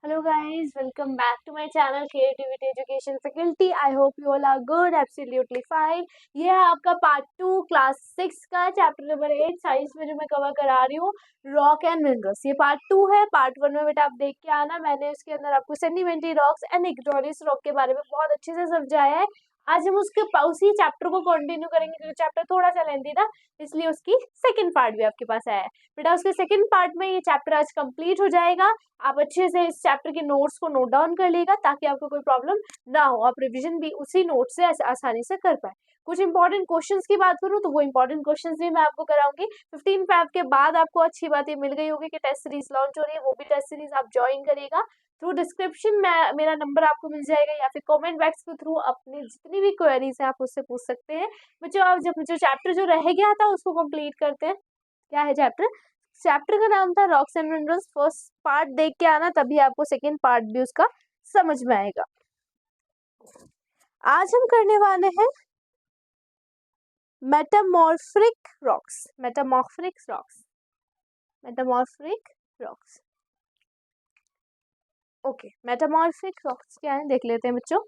Hello guys, welcome back to my channel Creativity Education Faculty. I hope you all are good, absolutely fine. ये है आपका part 2 class 6 का chapter number 8 science में जो मैं cover करा रही हूँ रॉक एंड मिनरल्स। ये पार्ट 2 है। पार्ट 1 में बेटा आप देख के आना, मैंने उसके अंदर आपको सेडिमेंट्री रॉक्स एंड इग्नियोरियस रॉक के बारे में बहुत अच्छे से समझाया है। आज हम उसके उसी चैप्टर को कंटिन्यू करेंगे क्योंकि चैप्टर थोड़ा सा लेंथी था, इसलिए उसकी सेकंड पार्ट भी आपके पास आया है। बेटा उसके सेकंड पार्ट में ये चैप्टर आज कंप्लीट हो जाएगा। आप अच्छे से इस चैप्टर के नोट्स को नोट डाउन कर लीजिएगा ताकि आपको कोई प्रॉब्लम ना हो, आप रिवीजन भी उसी नोट से आसानी से कर पाए। कुछ इंपॉर्टेंट क्वेश्चंस की बात करूं तो वो इंपॉर्टेंट क्वेश्चंस भी मैं आपको कराऊंगी। 15 फैब के बाद आपको अच्छी बात ये मिल गई होगी कि टेस्ट सीरीज लॉन्च हो रही है, वो भी टेस्ट सीरीज आप ज्वाइन करिएगा। थ्रू डिस्क्रिप्शन में मेरा नंबर आपको मिल जाएगा या फिर कमेंट बॉक्स के थ्रू अपनी जितनी भी क्वेरीज है आप उससे पूछ सकते हैं। बच्चों आप जब जो चैप्टर जो रह गया था उसको कंप्लीट करते हैं। क्या है चैप्टर का नाम था rocks and minerals. First part देख के आना, तभी आपको सेकंड पार्ट भी उसका समझ में आएगा। आज हम करने वाले हैं metamorphic rocks. Metamorphic rocks, metamorphic rocks. Okay, metamorphic rocks क्या है देख लेते हैं बच्चों।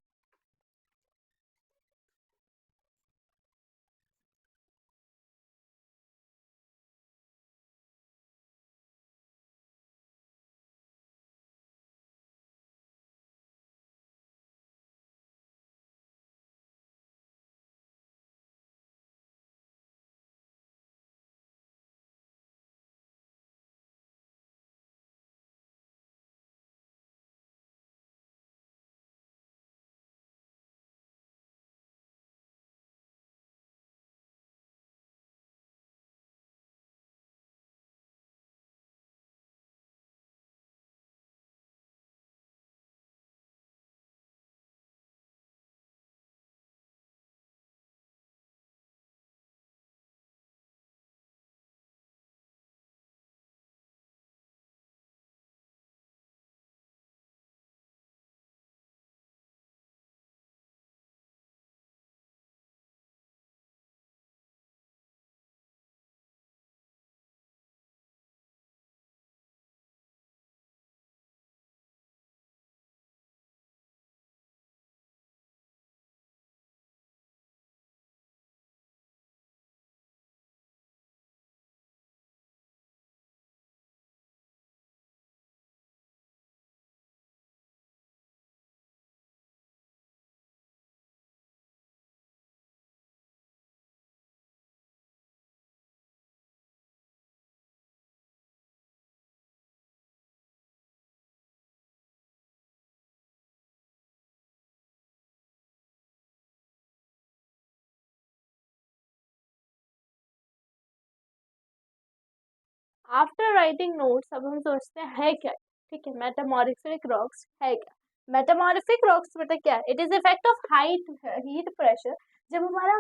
आफ्टर राइटिंग नोट्स अब हम सोचते हैं है क्या। ठीक है, मेटामॉर्फिक रॉक्स है क्या। मेटामॉर्फिक रॉक्स बेटा क्या है, it is effect of height heat pressure. जब हमारा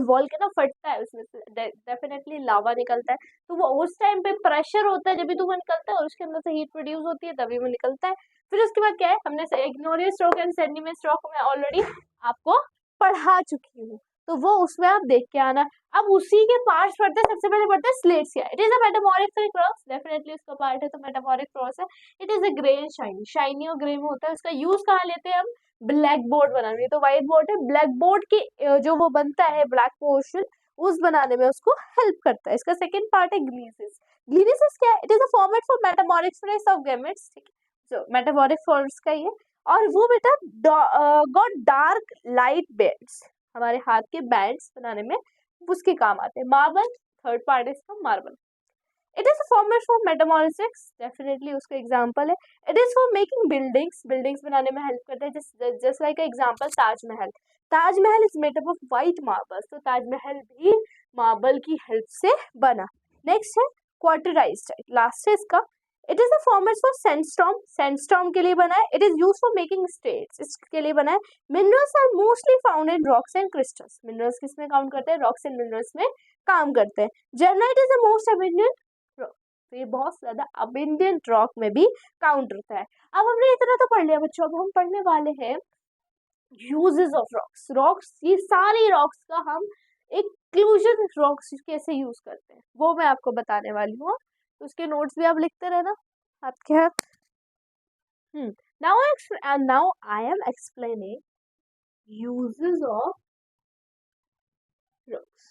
वॉल्केनो फटता है उसमें से डेफिनेटली लावा निकलता है, तो वो उस टाइम पे प्रेशर होता है जब भी तो वो निकलता है और उसके अंदर से हीट प्रोड्यूस होती है तभी वो निकलता है। फिर उसके बाद क्या है, हमने इग्नियोरियस रॉक एंड सेडिमेंट्स रॉक में ऑलरेडी आपको पढ़ा चुकी हूँ, तो वो उसमें आप देख के आना। अब उसी के पार्ट्स पढ़ते हैं। सबसे पहले पढ़ते हैं स्लेट्स क्या, it is a metamorphic rocks, definitely उसका पार्ट है तो मेटामॉर्फिक रॉक्स है। It is a grey and shiny, shiny और ग्रे में होता है। उसका यूज कहाँ लेते हैं हम, ब्लैक बोर्ड बनाने। तो व्हाइट बोर्ड है, ब्लैक बोर्ड की जो वो बनता है ब्लैक पोर्शन, उस बनाने में उसको हेल्प करता है। इसका सेकंड पार्ट है ग्लीसिस। ग्लीसिस क्या है, it is a format for metamorphic of gametes. ठीक है, जो मेटामॉर्फिक फॉर्म्स का ही है। और वो बेटा गॉट डार्क लाइट बेड्स, हमारे हाथ के बैंड्स बनाने में उसके काम आते हैं। मार्बल, थर्ड पार्ट है इसका marble. It is format for metamorphics, definitely उसका एग्जांपल है। It is for making buildings, buildings बनाने में हेल्प करता है। Just like example Taj Mahal. Taj Mahal is made up of white marbles, तो ताजमहल भी मार्बल की हेल्प से बना। नेक्स्ट है क्वार्टराइज्ड टाइप, लास्ट है इसका। It is the format for sandstorm, sandstorm के लिए बना है। It is use for making states, इसके लिए बना है। Minerals are mostly found in rocks and crystals, minerals किसमें काउंट करते हैं, रॉक्स एंड मिनरल्स में काम करते हैं। Granite is the most abundant rock, तो ये बहुत ज्यादा अबंडेंट रॉक में भी काउंट होता है। अब हमने इतना तो पढ़ लिया बच्चों, अब हम पढ़ने वाले हैं यूजेस ऑफ रॉक्स। रॉक्स, ये सारी रॉक्स का हम एक्सक्लूजन रॉक्स कैसे यूज करते हैं वो मैं आपको बताने वाली हूँ। तो उसके नोट्स भी आप लिखते रहना आपके हाथ। now I am explaining uses of rocks.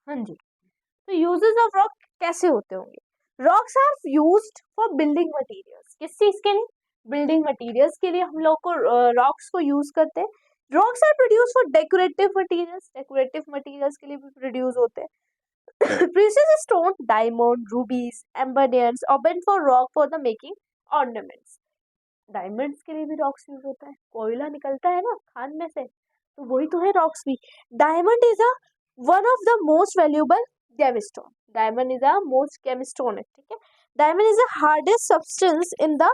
हाँ जी, तो यूजेस ऑफ रॉक कैसे होते होंगे? Rocks are used for building materials. किस चीज के लिए? बिल्डिंग मटेरियल्स के लिए हम लोग को रॉक्स को यूज करते हैं। Rocks are produce for decorative materials, decorative materials के लिए भी प्रोड्यूस होते हैं। प्रीशियस स्टोन, डायमंड, रूबीज, एम्बरडियंस और bent for rock for the making ornaments. Diamonds के लिए भी रॉक्स यूज होता है, कोयला निकलता है ना खान में से, तो वही तो है रॉक्स भी। Diamond is a one of the most valuable gemstone. Diamond is a most gemstone है, ठीक है। Diamond is the hardest substance in the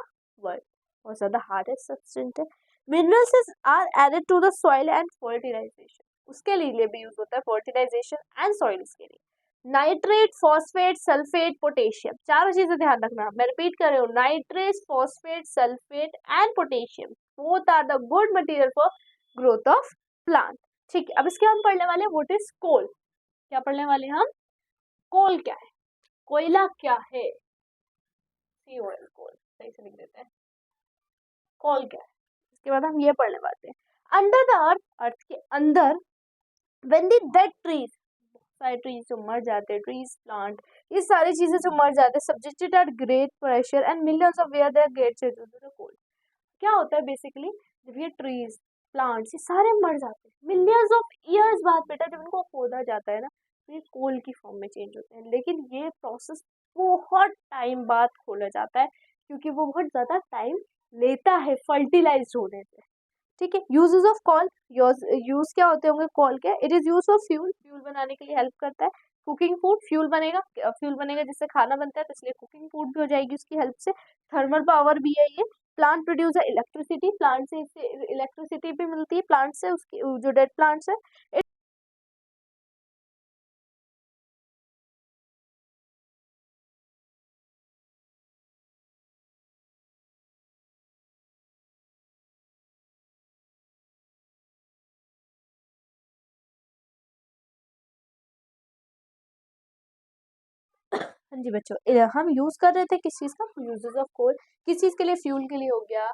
world. बहुत ज़्यादा hardest substance है। Minerals are added to the soil and fertilization. उसके लिए भी use होता है, fertilization and soils के लिए। नाइट्रेट, फॉस्फेट, सल्फेट, पोटेशियम, चारों चीजें ध्यान रखना। मैं रिपीट कर रही हूँ, nitrate, phosphate, sulphate and potassium both are the good material for growth of plant. ठीक है, अब इसके हम पढ़ने वाले हैं व्हाट इज कोल। क्या पढ़ने वाले हैं हम? कोल क्या है, कोयला क्या है? COL, कोल सही से लिख देते हैं। कोल क्या है, इसके बाद हम ये पढ़ने वाले हैं। अंडर द अर्थ, अर्थ के अंदर, व्हेन द डेड ट्रीज, सारे ट्रीज जो मर जाते हैं, ट्रीज, प्लांट, ये सारी चीजें जो मर जाते हैं, subjected at great pressure and millions of where there gets into the coal. क्या होता है बेसिकली, जब ये ट्रीज, प्लांट्स, ये सारे मर जाते हैं, मिलियंस ऑफ ईयर्स बाद बेटा जब इनको खोदा जाता है ना, तो ये कोल की फॉर्म में चेंज होते हैं। लेकिन ये प्रोसेस बहुत टाइम बाद खोला जाता है, क्योंकि वो बहुत ज़्यादा टाइम लेता है फर्टिलाइज होने से। ठीक है, यूजेस ऑफ कॉल, यूज क्या होते होंगे कॉल के? It is use for fuel, fuel बनाने के लिए हेल्प करता है। कुकिंग फूड, फ्यूल बनेगा जिससे खाना बनता है, तो इसलिए कुकिंग फूड भी हो जाएगी उसकी हेल्प से। थर्मल पावर भी है ये। प्लांट प्रोड्यूस इलेक्ट्रिसिटी, प्लांट से इससे इलेक्ट्रिसिटी भी मिलती है, प्लांट से, उसकी जो डेड प्लांट्स है। हाँ जी बच्चों, हम यूज कर रहे थे किस चीज का? Uses of coal. किस चीज के लिए? फ्यूल के लिए हो गया,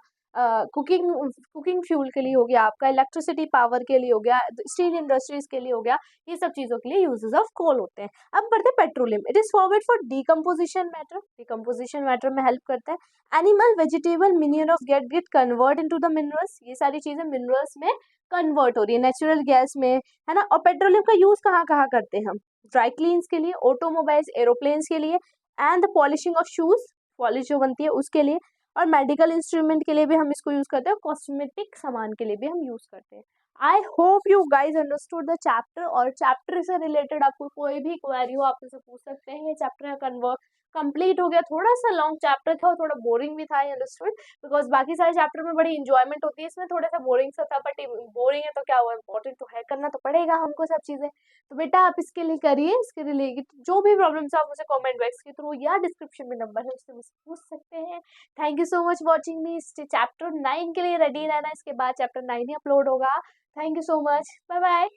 कुकिंग कुकिंग फ्यूल के लिए हो गया, आपका इलेक्ट्रिसिटी पावर के लिए हो गया, स्टील इंडस्ट्रीज के लिए हो गया, ये सब चीजों के लिए यूजेस ऑफ कोल होते हैं। अब बढ़ते petroleum. It is forward for decomposition matter, decomposition matter में हेल्प करता है। Animal, vegetable, mineral of gate convert into the minerals, ये सारी चीजें मिनरल्स में कन्वर्ट हो रही है नेचुरल गैस में, है ना। और पेट्रोलियम का यूज कहाँ कहाँ करते हैं हम? ड्राई क्लीन्स के लिए, ऑटोमोबाइल्स, एरोप्लेन्स के लिए, and the polishing of shoes, polish जो बनती है उसके लिए, और मेडिकल इंस्ट्रूमेंट के लिए भी हम इसको यूज करते हैं, कॉस्मेटिक सामान के लिए भी हम यूज करते हैं। I hope you guys understood the chapter, और चैप्टर से रिलेटेड आपको कोई भी क्वेरी हो आप मुझसे पूछ सकते हैं। चैप्टर कन्वर्ट कंप्लीट हो गया, थोड़ा सा लॉन्ग चैप्टर था और थोड़ा बोरिंग भी था, आई अंडरस्टूड, बिकॉज बाकी सारे चैप्टर में बड़ी इंजॉयमेंट होती है, इसमें थोड़ा सा बोरिंग सा था, बट बोरिंग है तो क्या हुआ, इंपॉर्टेंट तो है, करना तो पड़ेगा हमको सब चीजें। तो बेटा आप इसके लिए करिए, इसके रिलेटेड जो भी प्रॉब्लम्स आप मुझे कमेंट बॉक्स के थ्रू या डिस्क्रिप्शन में नंबर है उससे मुझसे पूछ सकते हैं। Thank you so much watching me. Chapter 9 के लिए रेडी रहना, इसके बाद चैप्टर 9 ही अपलोड होगा। Thank you so much, bye bye.